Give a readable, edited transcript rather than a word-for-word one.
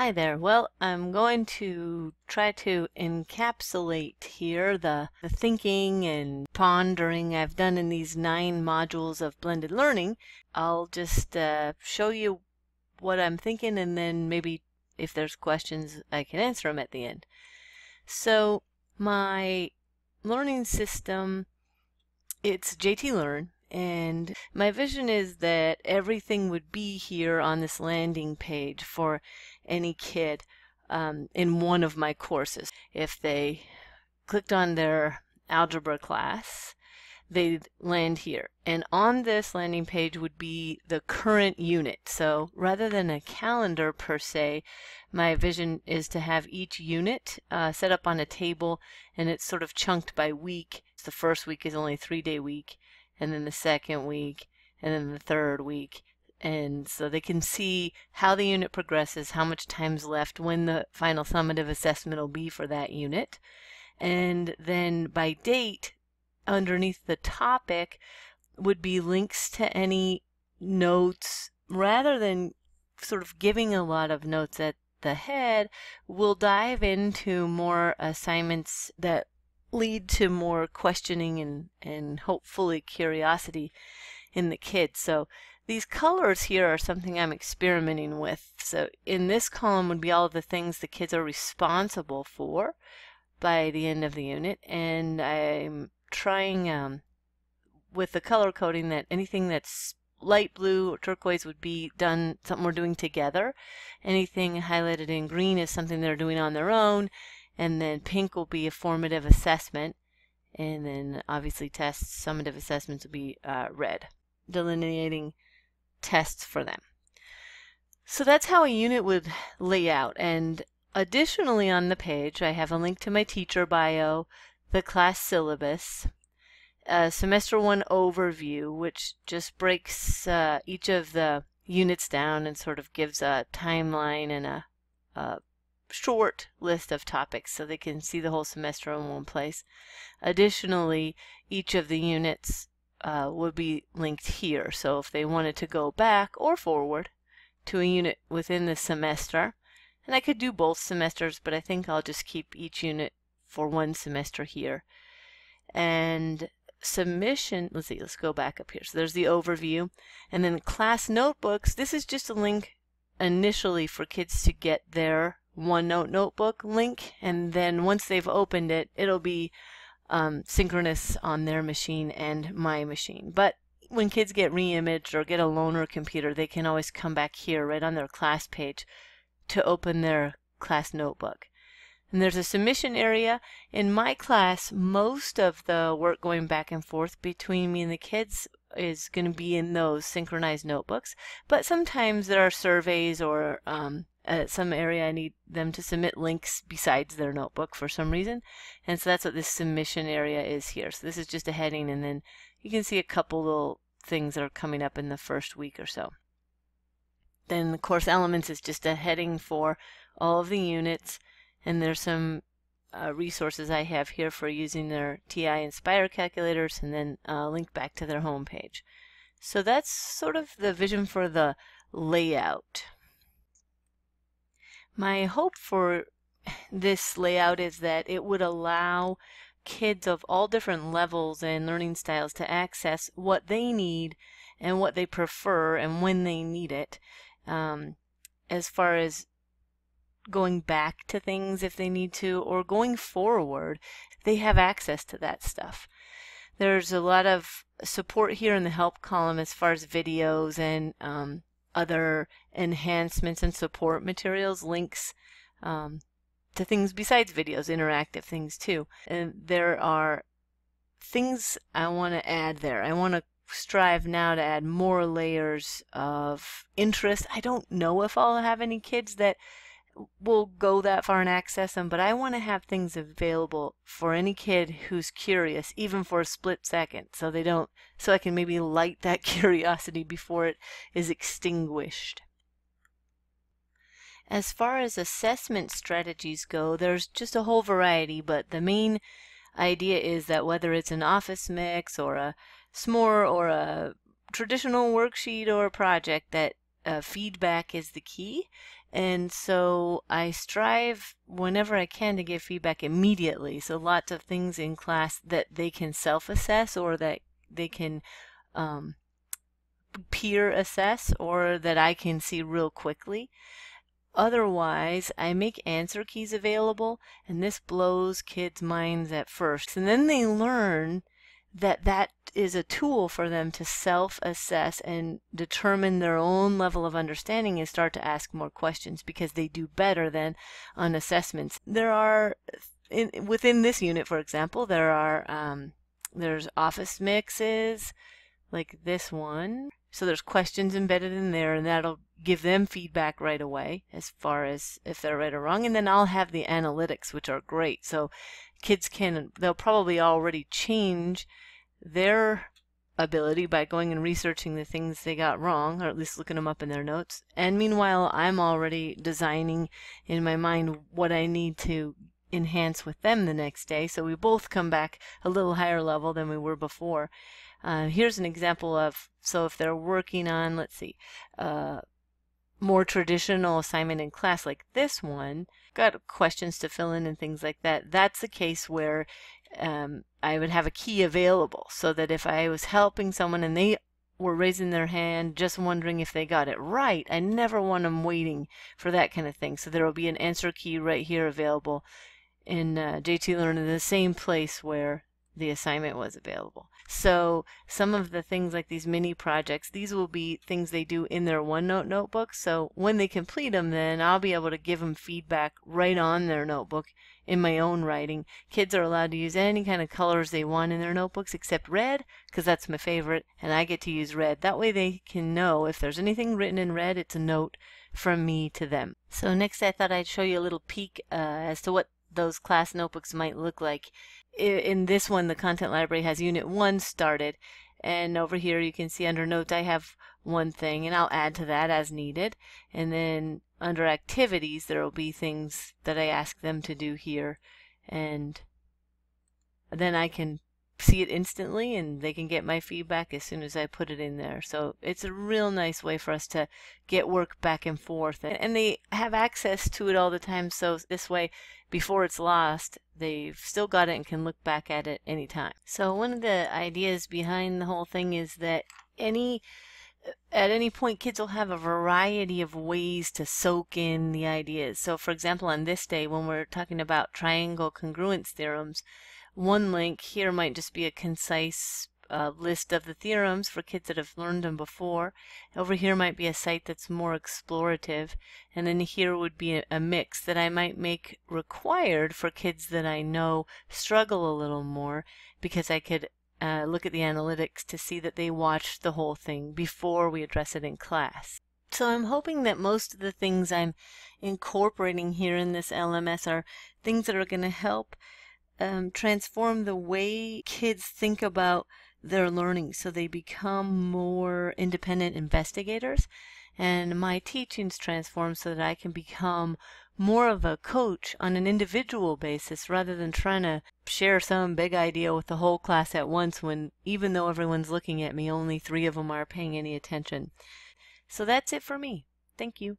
Hi there. Well, I'm going to try to encapsulate here the thinking and pondering I've done in these 9 modules of blended learning. I'll just show you what I'm thinking, and then maybe if there's questions, I can answer them at the end. So my learning system, it's JT Learn. And my vision is that everything would be here on this landing page for any kid in one of my courses. If they clicked on their algebra class, they'd land here. And on this landing page would be the current unit. So rather than a calendar per se, my vision is to have each unit set up on a table, and it's sort of chunked by week. The first week is only a 3-day week, and then the second week, and then the third week. And so they can see how the unit progresses, how much time's left, when the final summative assessment will be for that unit. And then by date, underneath the topic would be links to any notes. Rather than sort of giving a lot of notes at the head, we'll dive into more assignments that lead to more questioning and hopefully curiosity in the kids. So these colors here are something I'm experimenting with. So in this column would be all of the things the kids are responsible for by the end of the unit, and I'm trying with the color coding that anything that's light blue or turquoise would be done something we're doing together. Anything highlighted in green is something they're doing on their own, and then pink will be a formative assessment, and then obviously tests, summative assessments will be red, delineating tests for them. So that's how a unit would lay out. And additionally on the page I have a link to my teacher bio, the class syllabus, a semester 1 overview, which just breaks each of the units down and sort of gives a timeline and a short list of topics so they can see the whole semester in one place. Additionally, each of the units would be linked here, so if they wanted to go back or forward to a unit within the semester, and I could do both semesters, but I think I'll just keep each unit for one semester here. And submission, let's go back up here. So there's the overview, and then class notebooks. This is just a link initially for kids to get their OneNote notebook link, and then once they've opened it, it'll be synchronous on their machine and my machine. But when kids get re-imaged or get a loaner computer, they can always come back here right on their class page to open their class notebook. And there's a submission area. In my class, most of the work going back and forth between me and the kids is going to be in those synchronized notebooks, but sometimes there are surveys or some area I need them to submit links besides their notebook for some reason, and so that's what this submission area is here. So this is just a heading, and then you can see a couple little things that are coming up in the first week or so. Then the course elements is just a heading for all of the units, and there's some resources I have here for using their TI Inspire calculators, and then a link back to their home page. So that's sort of the vision for the layout. My hope for this layout is that it would allow kids of all different levels and learning styles to access what they need and what they prefer and when they need it. As far as going back to things if they need to, or going forward, they have access to that stuff. There's a lot of support here in the help column as far as videos and other enhancements and support materials, links to things besides videos, interactive things too. And there are things I want to add there. I want to strive now to add more layers of interest. I don't know if I'll have any kids that will go that far and access them, but I want to have things available for any kid who's curious, even for a split second, so I can maybe light that curiosity before it is extinguished. As far as assessment strategies go, there's just a whole variety, but the main idea is that whether it's an office mix or a SMORE or a traditional worksheet or a project, that feedback is the key, And so I strive whenever I can to give feedback immediately. So lots of things in class that they can self-assess or that they can um, peer assess or that I can see real quickly. Otherwise, I make answer keys available, and this blows kids' minds at first. And then they learn that that is a tool for them to self-assess and determine their own level of understanding and start to ask more questions because they do better than on assessments. There are, within this unit, for example, there's office mixes, like this one. So there's questions embedded in there, and that'll give them feedback right away as far as if they're right or wrong. And then I'll have the analytics, which are great. So kids they'll probably already change their ability by going and researching the things they got wrong, or at least looking them up in their notes. And meanwhile, I'm already designing in my mind what I need to enhance with them the next day. So we both come back a little higher level than we were before. Here's an example of, so if they're working on, let's see, more traditional assignment in class like this one, got questions to fill in and things like that. That's a case where I would have a key available so that if I was helping someone and they were raising their hand just wondering if they got it right, I never want them waiting for that kind of thing. So there will be an answer key right here available in JT Learn in the same place where the assignment was available. So some of the things like these mini projects, these will be things they do in their OneNote notebook. So when they complete them, then I'll be able to give them feedback right on their notebook in my own writing. Kids are allowed to use any kind of colors they want in their notebooks except red, because that's my favorite, and I get to use red. That way they can know if there's anything written in red, it's a note from me to them. So next I thought I'd show you a little peek as to what those class notebooks might look like. In this one, the content library has Unit 1 started, and over here you can see under Notes I have one thing, and I'll add to that as needed. And then under Activities there will be things that I ask them to do here, and then I can see it instantly and they can get my feedback as soon as I put it in there. So it's a real nice way for us to get work back and forth, and they have access to it all the time, so this way before it's lost they've still got it and can look back at it anytime. So one of the ideas behind the whole thing is that at any point kids will have a variety of ways to soak in the ideas. So for example, on this day when we're talking about triangle congruence theorems, one link here might just be a concise list of the theorems for kids that have learned them before. Over here might be a site that's more explorative, and then here would be a mix that I might make required for kids that I know struggle a little more, because I could look at the analytics to see that they watched the whole thing before we address it in class. So I'm hoping that most of the things I'm incorporating here in this LMS are things that are going to help transform the way kids think about their learning so they become more independent investigators, and my teachings transform so that I can become more of a coach on an individual basis rather than trying to share some big idea with the whole class at once when, even though everyone's looking at me, only 3 of them are paying any attention. So that's it for me. Thank you.